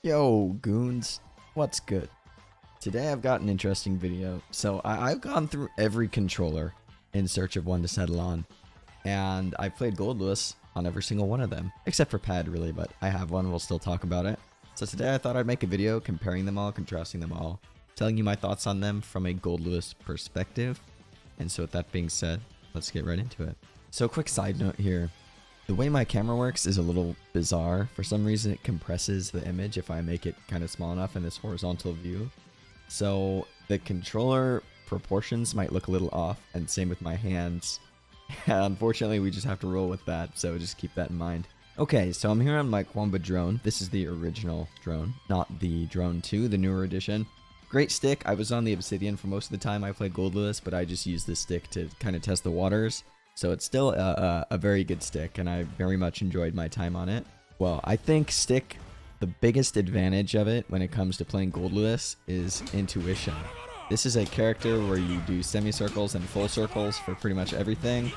Yo, goons, what's good? Today I've got an interesting video. So I've gone through every controller in search of one to settle on, and I played Goldlewis on every single one of them, except for Pad really, but I have one, we'll still talk about it. So today I thought I'd make a video comparing them all, contrasting them all, telling you my thoughts on them from a Goldlewis perspective. And so with that being said, let's get right into it. So quick side note here. The way my camera works is a little bizarre. For some reason it compresses the image if I make it kind of small enough in this horizontal view. So the controller proportions might look a little off, and same with my hands. Unfortunately, we just have to roll with that, so just keep that in mind. Okay, so I'm here on my Kwamba drone. This is the original drone, not the Drone 2, the newer edition. Great stick. I was on the Obsidian for most of the time I played Goldlewis, but I just used this stick to kind of test the waters. So it's still a very good stick, and I very much enjoyed my time on it. Well, I think stick, the biggest advantage of it when it comes to playing Goldlewis is intuition. This is a character where you do semicircles and full circles for pretty much everything.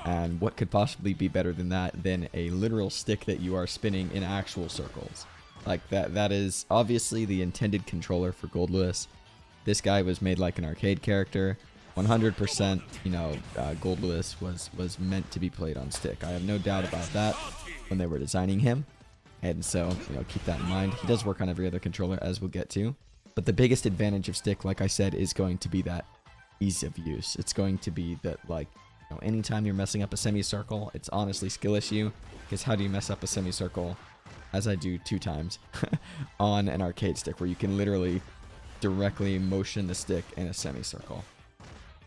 And what could possibly be better than that than a literal stick that you are spinning in actual circles? Like that is obviously the intended controller for Goldlewis. This guy was made like an arcade character. 100%, Goldlewis was meant to be played on stick. I have no doubt about that when they were designing him. And so, keep that in mind. He does work on every other controller, as we'll get to. But the biggest advantage of stick, like I said, is going to be that ease of use. It's going to be that, anytime you're messing up a semicircle, it's honestly skill issue. Because how do you mess up a semicircle, as I do 2 times, on an arcade stick, where you can literally directly motion the stick in a semicircle?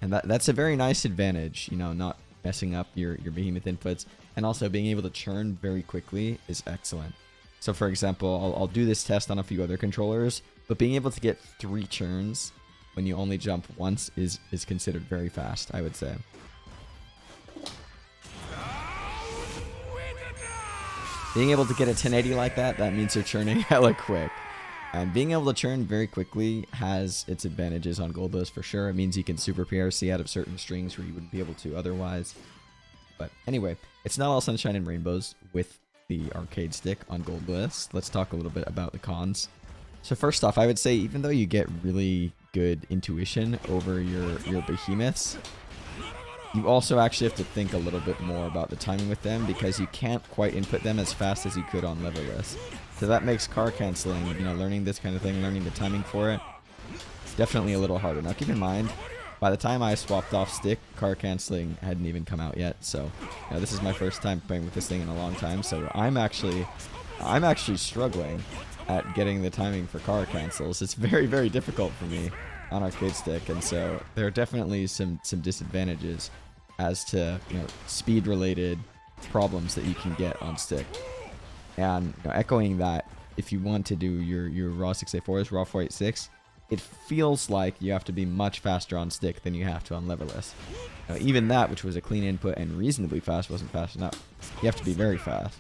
And that's a very nice advantage, not messing up your behemoth inputs, and also being able to churn very quickly is excellent. So for example, I'll do this test on a few other controllers, but being able to get 3 churns when you only jump once is considered very fast, I would say. Being able to get a 1080 like that means you're churning hella quick. And being able to churn very quickly has its advantages on Goldlewis for sure. It means you can super PRC out of certain strings where you wouldn't be able to otherwise. But anyway, it's not all sunshine and rainbows with the arcade stick on Goldlewis. Let's talk a little bit about the cons. So first off, I would say even though you get really good intuition over your behemoths, you also actually have to think a little bit more about the timing with them, because you can't quite input them as fast as you could on leverless. So that makes car canceling, learning this kind of thing, learning the timing for it, it's definitely a little harder. Now keep in mind, by the time I swapped off stick, car canceling hadn't even come out yet. So this is my first time playing with this thing in a long time. So I'm actually struggling at getting the timing for car cancels. It's very, very difficult for me on arcade stick, and so there are definitely some disadvantages as to speed related problems that you can get on stick. And echoing that, if you want to do your raw 6A4s, raw 486, it feels like you have to be much faster on stick than you have to on leverless. Even that, which was a clean input and reasonably fast, wasn't fast enough. You have to be very fast.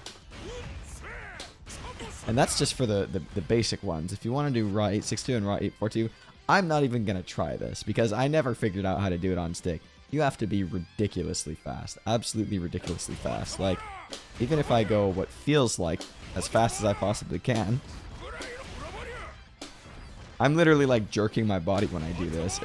And that's just for the basic ones. If you want to do raw 862 and raw 842, I'm not even going to try this, because I never figured out how to do it on stick. You have to be ridiculously fast. Absolutely ridiculously fast. Like, even if I go what feels like as fast as I possibly can, I'm literally like jerking my body when I do this.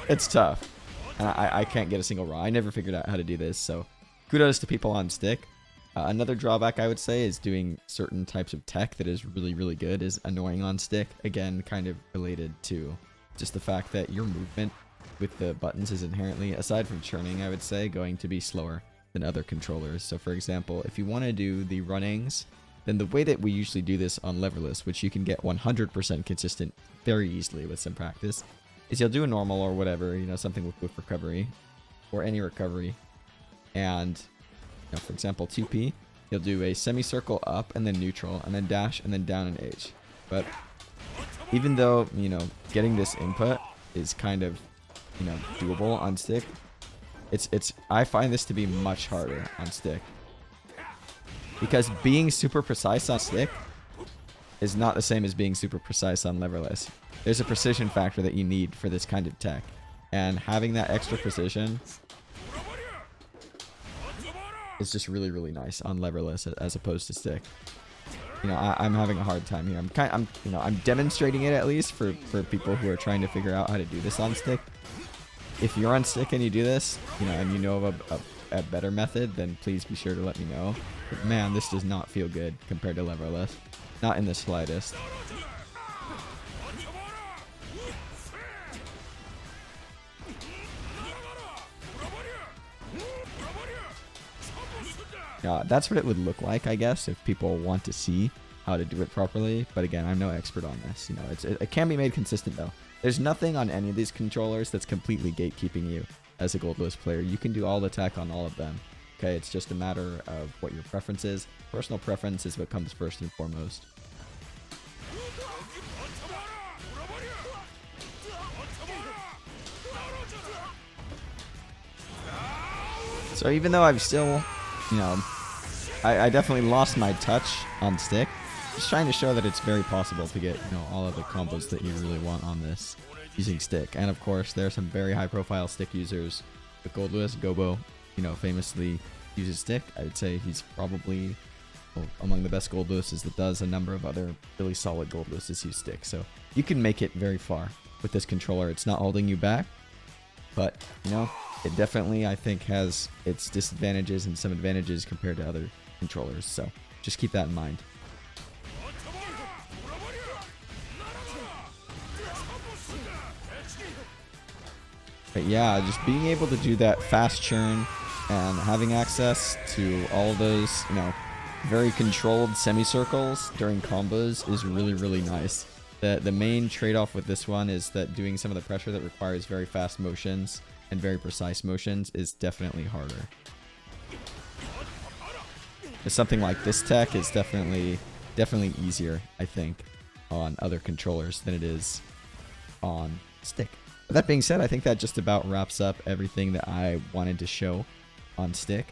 It's tough. And I can't get a single raw. I never figured out how to do this, so kudos to people on stick. Another drawback I would say is doing certain types of tech that is really, really good is annoying on stick. Again, kind of related to just the fact that your movement with the buttons is inherently, aside from churning, I would say, going to be slower than other controllers. So for example, if you want to do the runnings, then the way that we usually do this on leverless, which you can get 100% consistent very easily with some practice, is you'll do a normal or whatever, something with recovery, or any recovery, and for example, 2P, you'll do a semicircle up and then neutral and then dash and then down and H. But even though, getting this input is kind of, doable on stick, I find this to be much harder on stick. Because being super precise on stick is not the same as being super precise on leverless. There's a precision factor that you need for this kind of tech. And having that extra precision is just really, really nice on leverless as opposed to stick. you know, I'm having a hard time here. I'm demonstrating it at least for people who are trying to figure out how to do this on stick. If you're on stick and you do this, you know, and you know of a better method, then please be sure to let me know. But man, this does not feel good compared to leverless. Not in the slightest. That's what it would look like, I guess, if people want to see how to do it properly. But again, I'm no expert on this. You know, it can be made consistent though. There's nothing on any of these controllers that's completely gatekeeping you as a Goldlewis player. You can do all the tech on all of them. Okay, it's just a matter of what your preference is. Personal preference is what comes first and foremost. So even though I've still, you know, I definitely lost my touch on stick. Just trying to show that it's very possible to get, you know, all of the combos that you really want on this using stick. And of course, there are some very high-profile stick users. With Goldlewis, Gobo, you know, famously uses stick. I would say he's probably among the best Goldlewises that does. A number of other really solid Goldlewises use stick. So you can make it very far with this controller. It's not holding you back, but, you know, it definitely, I think, has its disadvantages and some advantages compared to other controllers. So just keep that in mind. But yeah, just being able to do that fast churn and having access to all those, you know, very controlled semicircles during combos is really, really nice. The main trade-off with this one is that doing some of the pressure that requires very fast motions and very precise motions is definitely harder. Something like this tech is definitely easier, I think, on other controllers than it is on stick. But that being said, I think that just about wraps up everything that I wanted to show on stick.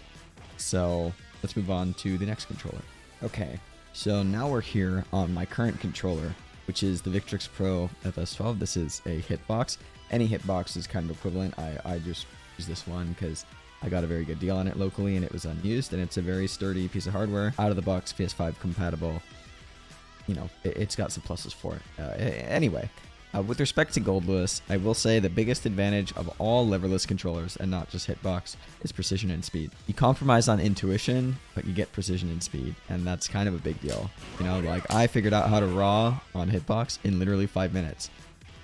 So let's move on to the next controller. Okay, so now we're here on my current controller, which is the Victrix Pro FS12. This is a Hitbox. Any Hitbox is kind of equivalent. I just use this one because I got a very good deal on it locally and it was unused, and it's a very sturdy piece of hardware. Out of the box, PS5 compatible. You know, it's got some pluses for it. Anyway. With respect to Goldlewis, I will say the biggest advantage of all leverless controllers, and not just Hitbox, is precision and speed. You compromise on intuition, but you get precision and speed, and that's kind of a big deal. You know, like, I figured out how to raw on Hitbox in literally 5 minutes.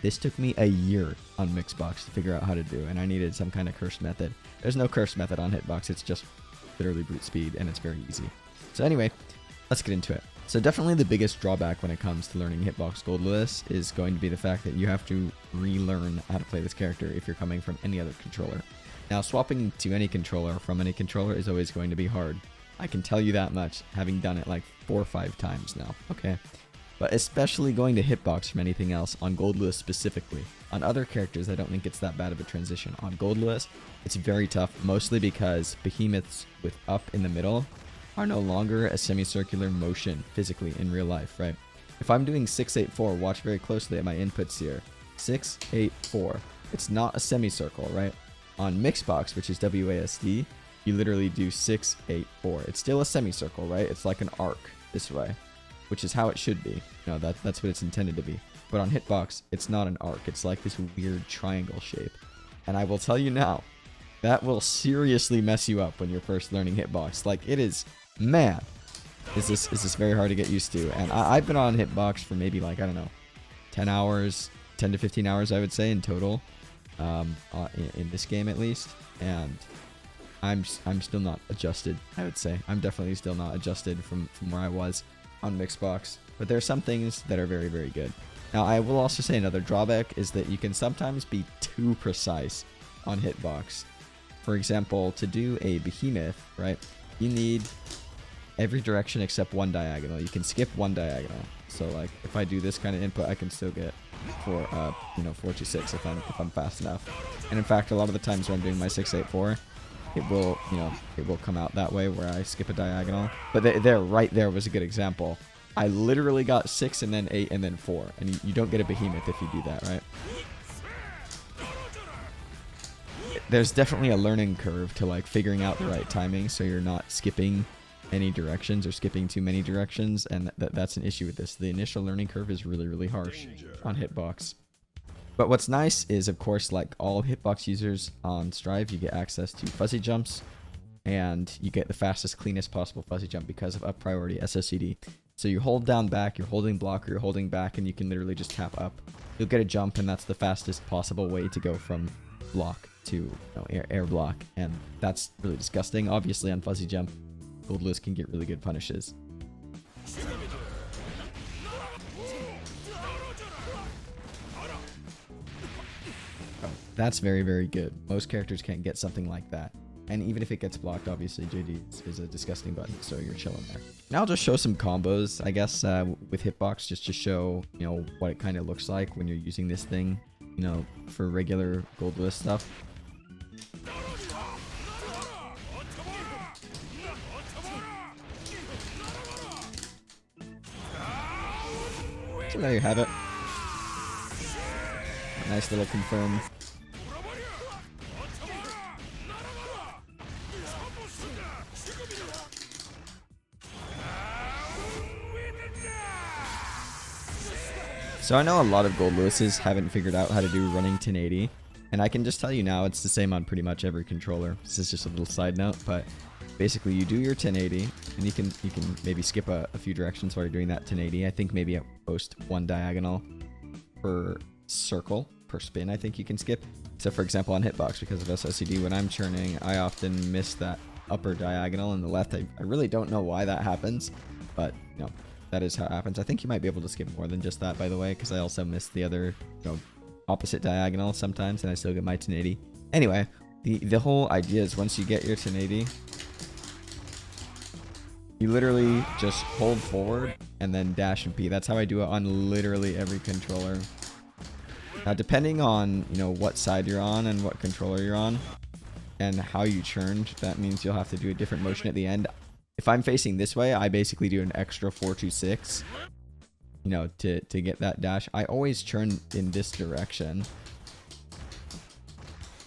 This took me a year on Mixbox to figure out how to do, and I needed some kind of cursed method. There's no cursed method on Hitbox, it's just literally brute speed, and it's very easy. So anyway, let's get into it. So definitely the biggest drawback when it comes to learning Hitbox Goldlewis is going to be the fact that you have to relearn how to play this character if you're coming from any other controller. Now, swapping to any controller from any controller is always going to be hard. I can tell you that much, having done it like 4 or 5 times now, okay? But especially going to Hitbox from anything else, on Goldlewis specifically. On other characters, I don't think it's that bad of a transition. On Goldlewis, it's very tough, mostly because behemoths with up in the middle are no longer a semicircular motion physically in real life, right? If I'm doing 6-8-4, watch very closely at my inputs here. 6-8-4. It's not a semicircle, right? On Mixbox, which is WASD, you literally do 6-8-4. It's still a semicircle, right? It's like an arc this way, which is how it should be. No, that's what it's intended to be. But on Hitbox, it's not an arc. It's like this weird triangle shape. And I will tell you now, that will seriously mess you up when you're first learning Hitbox. Like, it is, man, is this very hard to get used to. And I've been on Hitbox for maybe, like, I don't know, 10 hours, 10 to 15 hours, I would say, in total, in this game at least. And I'm still not adjusted, I would say. I'm definitely still not adjusted from where I was on Mixbox. But there are some things that are very, very good. Now, I will also say another drawback is that you can sometimes be too precise on Hitbox. For example, to do a behemoth, right, you need every direction except one diagonal. You can skip one diagonal. So, like, if I do this kind of input, I can still get 4-2-6 if I'm fast enough. And in fact, a lot of the times when I'm doing my 6-8-4, it will come out that way where I skip a diagonal. But right there was a good example. I literally got 6 and then 8 and then 4, and you don't get a behemoth if you do that, right? There's definitely a learning curve to, like, figuring out the right timing so you're not skipping any directions or skipping too many directions, and that's an issue with this. The initial learning curve is really, really harsh on Hitbox. But what's nice is, of course, like all Hitbox users on Strive, you get access to fuzzy jumps, and you get the fastest, cleanest possible fuzzy jump because of up priority SOCD. So you hold down back, you're holding block, or you're holding back, and you can literally just tap up. You'll get a jump, and that's the fastest possible way to go from block to air block, and that's really disgusting. Obviously, on fuzzy jump, Goldlewis can get really good punishes. Oh, that's very, very good. Most characters can't get something like that. And even if it gets blocked, obviously JD is a disgusting button, so you're chilling there. Now I'll just show some combos, I guess, with Hitbox, just to show, what it kind of looks like when you're using this thing, for regular Goldlewis stuff. So there you have it. A nice little confirm. So I know a lot of Goldlewises haven't figured out how to do running 1080, and I can just tell you now it's the same on pretty much every controller. This is just a little side note, but basically you do your 1080, and you can maybe skip a few directions while you're doing that 1080. I think maybe at most one diagonal per circle, per spin, I think you can skip. So for example on Hitbox, because of SOCD, when I'm churning, I often miss that upper diagonal in the left. I really don't know why that happens, but that is how it happens. I think you might be able to skip more than just that, by the way, because I also miss the other, opposite diagonal sometimes, and I still get my 1080. Anyway, the whole idea is once you get your 1080, you literally just hold forward and then dash and P. That's how I do it on literally every controller. Now, depending on, what side you're on and what controller you're on and how you churned, that means you'll have to do a different motion at the end. If I'm facing this way, I basically do an extra 426, to get that dash. I always churn in this direction.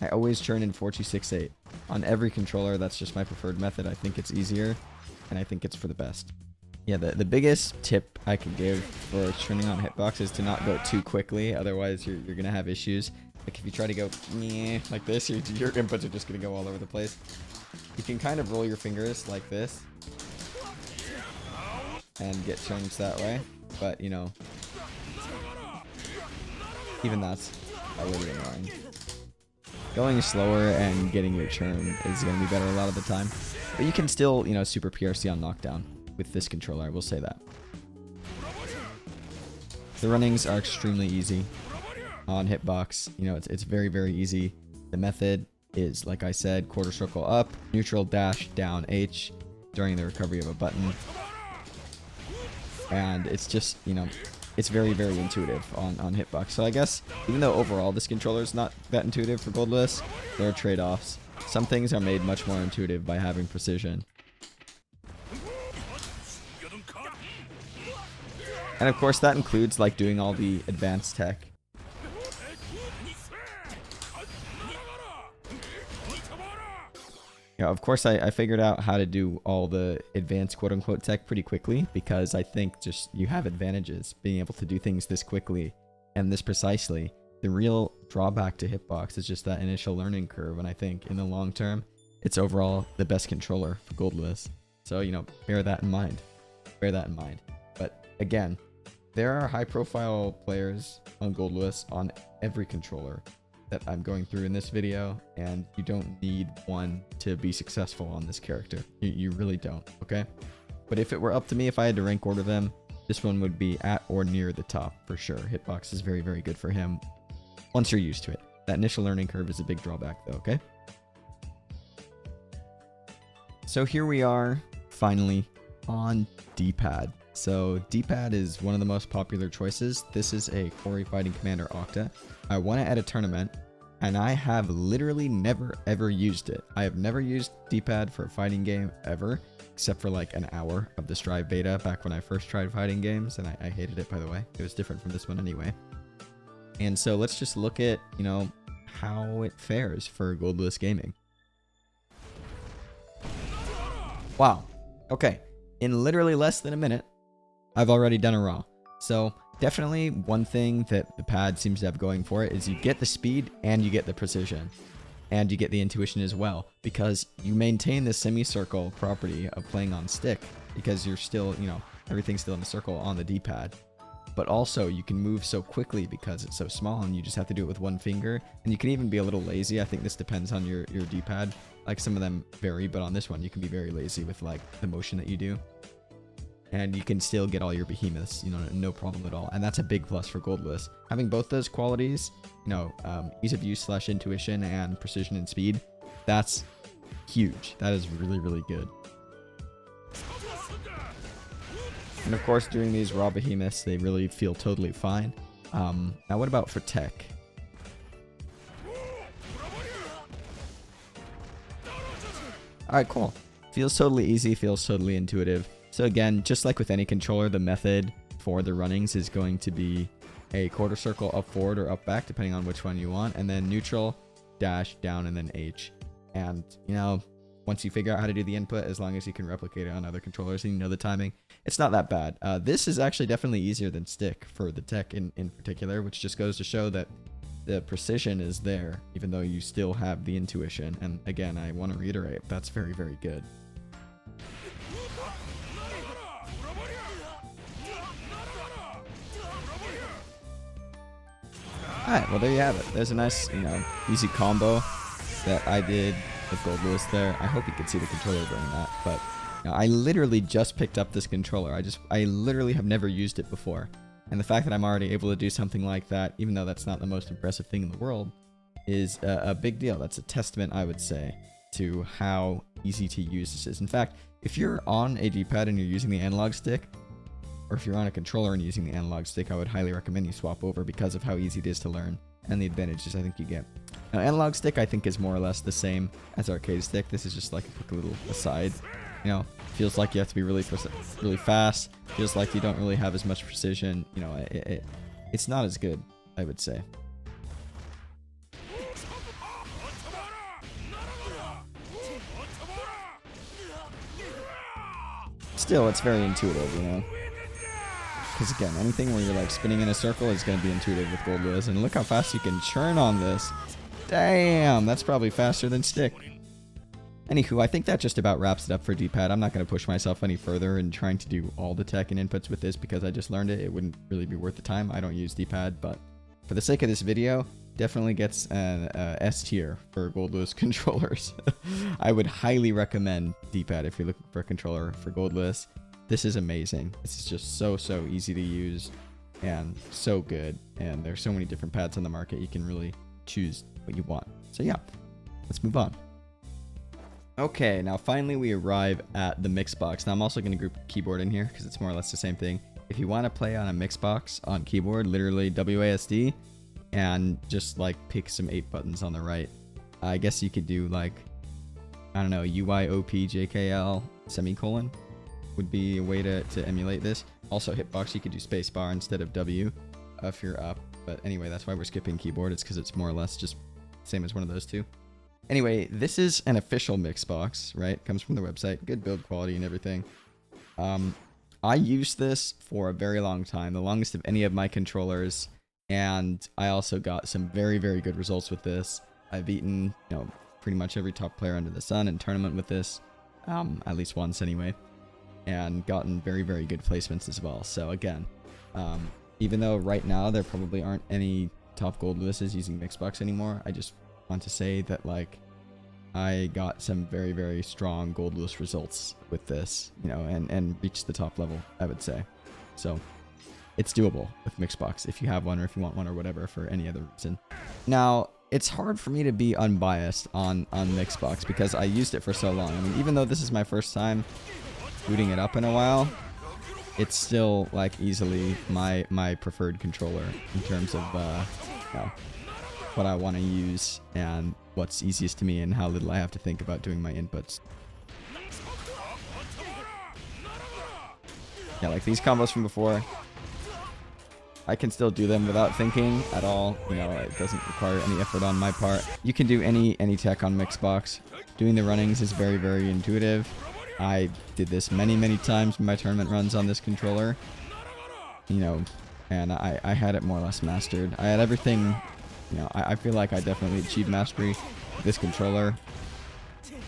I always churn in 4268. On every controller, that's just my preferred method. I think it's easier, and I think it's for the best. Yeah, the biggest tip I can give for churning on Hitbox is to not go too quickly, otherwise you're going to have issues. Like if you try to go like this, your inputs are just going to go all over the place. You can kind of roll your fingers like this and get turns that way, but even that's a little annoying. Going slower and getting your churn is going to be better a lot of the time, but you can still super PRC on knockdown with this controller, I will say that. The runnings are extremely easy on Hitbox. It's very, very easy. The method is, like I said, quarter circle up, neutral dash down H during the recovery of a button. And it's just, it's very, very intuitive on Hitbox. So I guess, even though overall this controller is not that intuitive for Goldlewis, there are trade-offs. Some things are made much more intuitive by having precision. And of course that includes like doing all the advanced tech. Of course, I figured out how to do all the advanced quote-unquote tech pretty quickly, because I think just you have advantages being able to do things this quickly and this precisely. The real drawback to Hitbox is just that initial learning curve, and I think in the long term, it's overall the best controller for Goldlewis. So, bear that in mind. Bear that in mind. But again, there are high-profile players on Goldlewis on every controller that I'm going through in this video, and you don't need one to be successful on this character. You really don't, okay? But if it were up to me, if I had to rank order them, this one would be at or near the top for sure. Hitbox is very, very good for him once you're used to it. That initial learning curve is a big drawback though, okay? So here we are, finally, on D-pad. So D-pad is one of the most popular choices. This is a Quarry Fighting Commander Octa. I won it at a tournament, and I have literally never ever used it. I have never used D-pad for a fighting game ever, except for like an hour of the Strive beta back when I first tried fighting games, and I hated it, by the way. It was different from this one anyway. And so let's just look at, how it fares for Goldlewis Gaming. Wow. Okay, in literally less than a minute, I've already done a raw. So definitely one thing that the pad seems to have going for it is you get the speed and you get the precision. And you get the intuition as well, because you maintain the semicircle property of playing on stick, because you're still, you know, everything's still in a circle on the D-pad. But also you can move so quickly because it's so small and you just have to do it with one finger. And you can even be a little lazy. I think this depends on your D-pad. Like some of them vary, but on this one you can be very lazy with like the motion that you do. And you can still get all your behemoths, you know, no problem at all. And that's a big plus for Goldlewis. Having both those qualities, you know, ease of use / intuition and precision and speed, that's huge. That is really, really good. And of course, doing these raw behemoths, they really feel totally fine. Now what about for tech? Alright, cool. Feels totally easy, feels totally intuitive. So again, just like with any controller, the method for the runnings is going to be a quarter circle up forward or up back, depending on which one you want, and then neutral, dash, down, and then H. And, you know, once you figure out how to do the input, as long as you can replicate it on other controllers and you know the timing, it's not that bad. This is actually definitely easier than stick for the tech in particular, which just goes to show that the precision is there, even though you still have the intuition. And again, I want to reiterate, that's very, very good. Alright, well there you have it. There's a nice, you know, easy combo that I did with Goldlewis there. I hope you could see the controller during that, but you know, I literally just picked up this controller. I literally have never used it before. And the fact that I'm already able to do something like that, even though that's not the most impressive thing in the world, is a big deal. That's a testament, I would say, to how easy to use this is. In fact, if you're on a D-pad and you're using the analog stick, or if you're on a controller and using the analog stick, I would highly recommend you swap over because of how easy it is to learn and the advantages I think you get. Now, analog stick I think is more or less the same as arcade stick. This is just like a quick little aside. You know, feels like you have to be really fast. Feels like you don't really have as much precision. You know, it's not as good, I would say. Still, it's very intuitive, you know. Because again, anything where you're like spinning in a circle is going to be intuitive with Goldlewis. And look how fast you can churn on this. Damn, that's probably faster than stick. Anywho, I think that just about wraps it up for D-pad. I'm not going to push myself any further in trying to do all the tech and inputs with this because I just learned it. It wouldn't really be worth the time. I don't use D-pad, but for the sake of this video, definitely gets an S tier for Goldlewis controllers. I would highly recommend D-pad if you're looking for a controller for Goldlewis. This is amazing. This is just so easy to use and so good. And there's so many different pads on the market. You can really choose what you want. So yeah, let's move on. Okay, now finally we arrive at the Mixbox. Now I'm also going to group keyboard in here because it's more or less the same thing. If you want to play on a Mixbox on keyboard, literally WASD, and just like pick some 8 buttons on the right. I guess you could do like, I don't know, UYOPJKL semicolon would be a way to emulate this. Also Hitbox, you could do spacebar instead of W if you're up. But anyway, that's why we're skipping keyboard. It's because it's more or less just same as one of those two. Anyway, this is an official Mixbox, right? Comes from the website. Good build quality and everything. I used this for a very long time, the longest of any of my controllers. And I also got some very good results with this. I've beaten, you know, pretty much every top player under the sun in tournament with this, at least once anyway, and gotten very good placements as well. So again, even though right now there probably aren't any top Goldlewises using Mixbox anymore, I just want to say that like I got some very strong Goldlewis results with this, you know, and reached the top level, I would say. So it's doable with Mixbox if you have one or if you want one or whatever for any other reason. Now, it's hard for me to be unbiased on Mixbox because I used it for so long. I mean, even though this is my first time booting it up in a while, it's still like easily my preferred controller in terms of you know, what I want to use and what's easiest to me and how little I have to think about doing my inputs. Yeah, like these combos from before, I can still do them without thinking at all. You know, it doesn't require any effort on my part. You can do any tech on Mixbox. Doing the runnings is very intuitive. I did this many times in my tournament runs on this controller. You know, and I had it more or less mastered. I had everything, you know, I feel like I definitely achieved mastery with this controller.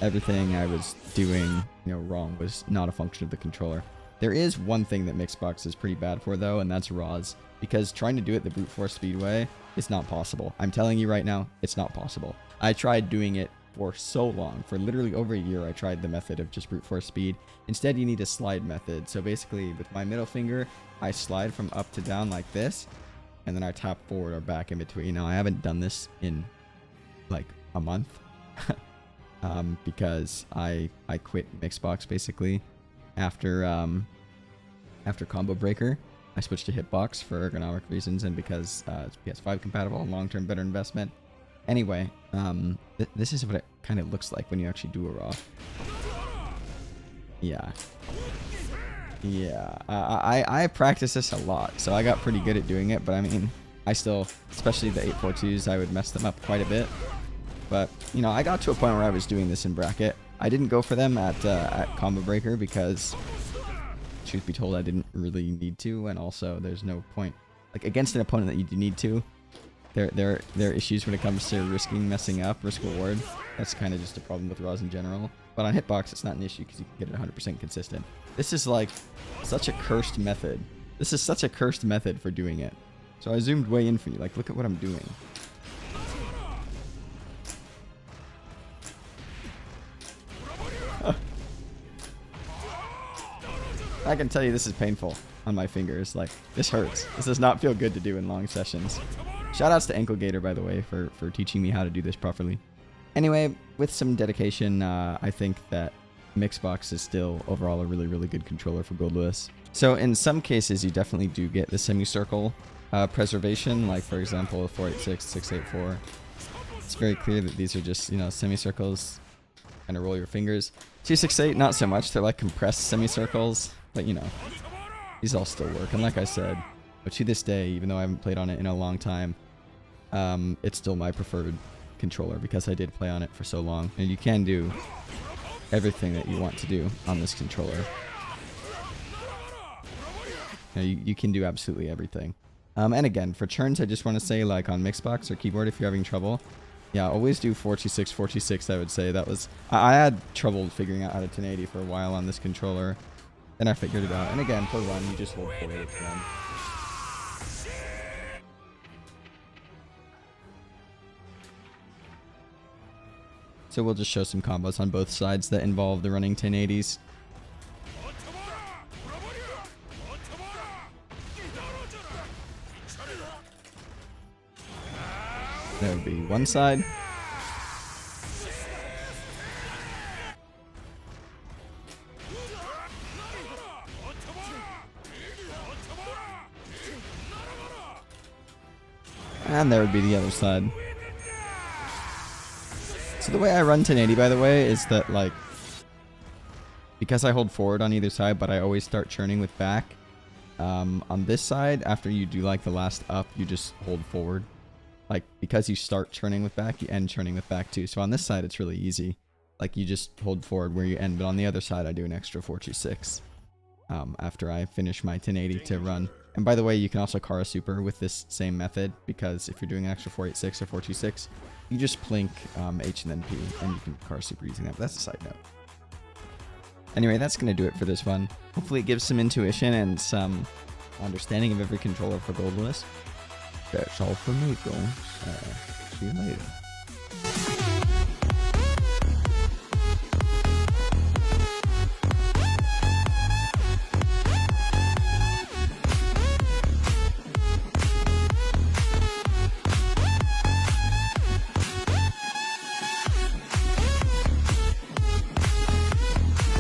Everything I was doing, you know, wrong was not a function of the controller. There is one thing that Mixbox is pretty bad for, though, and that's RAWs. Because trying to do it the brute force speed way is not possible. I'm telling you right now, it's not possible. I tried doing it for so long. For literally over a year, I tried the method of just brute force speed. Instead, you need a slide method. So basically, with my middle finger, I slide from up to down like this, and then I tap forward or back in between. Now, I haven't done this in like a month because I quit Mixbox basically after Combo Breaker. I switched to Hitbox for ergonomic reasons and because it's PS5 compatible and long-term better investment. Anyway, this is what it kind of looks like when you actually do a raw. Yeah. Yeah. I practice this a lot, so I got pretty good at doing it, but I mean, I still, especially the 842s, I would mess them up quite a bit. But, you know, I got to a point where I was doing this in bracket. I didn't go for them at Combo Breaker because, truth be told, I didn't really need to, and also there's no point. Like, against an opponent that you do need to, there are issues when it comes to messing up, risk reward. That's kind of just a problem with RAWs in general. But on Hitbox, it's not an issue because you can get it 100% consistent. This is like such a cursed method. This is such a cursed method for doing it. So I zoomed way in for you. Like, look at what I'm doing. I can tell you this is painful on my fingers. Like, this hurts. This does not feel good to do in long sessions. Shoutouts to anklegator, by the way, for teaching me how to do this properly. Anyway, with some dedication, I think that Mixbox is still overall a really good controller for Goldlewis. So in some cases, you definitely do get the semicircle preservation, like for example, 486, 684. It's very clear that these are just, you know, semicircles. Kind of roll your fingers. 268, not so much. They're like compressed semicircles, but you know, these all still work. And like I said, but to this day, even though I haven't played on it in a long time, it's still my preferred controller because I did play on it for so long. And you can do everything that you want to do on this controller. You can do absolutely everything. And again, for turns, I just want to say, like on Mixbox or keyboard, if you're having trouble, yeah, always do 426, 426, I would say. That was... I had trouble figuring out how to 1080 for a while on this controller. Then I figured it out. And again, for run, you just hold forward to run. So we'll just show some combos on both sides that involve the running 1080s. That would be one side. And there would be the other side. So the way I run 1080, by the way, is that, like, because I hold forward on either side, but I always start churning with back. On this side, after you do, like, the last up, you just hold forward. Like, because you start churning with back, you end churning with back too. So on this side, it's really easy. Like, you just hold forward where you end. But on the other side, I do an extra 426 after I finish my 1080 to run. And by the way, you can also Kara Super with this same method, because if you're doing an extra 486 or 426, you just plink H and then P, and you can Kara Super using that. But that's a side note. Anyway, that's going to do it for this one. Hopefully it gives some intuition and some understanding of every controller for Goldlewis. That's all for me, guys. See you later.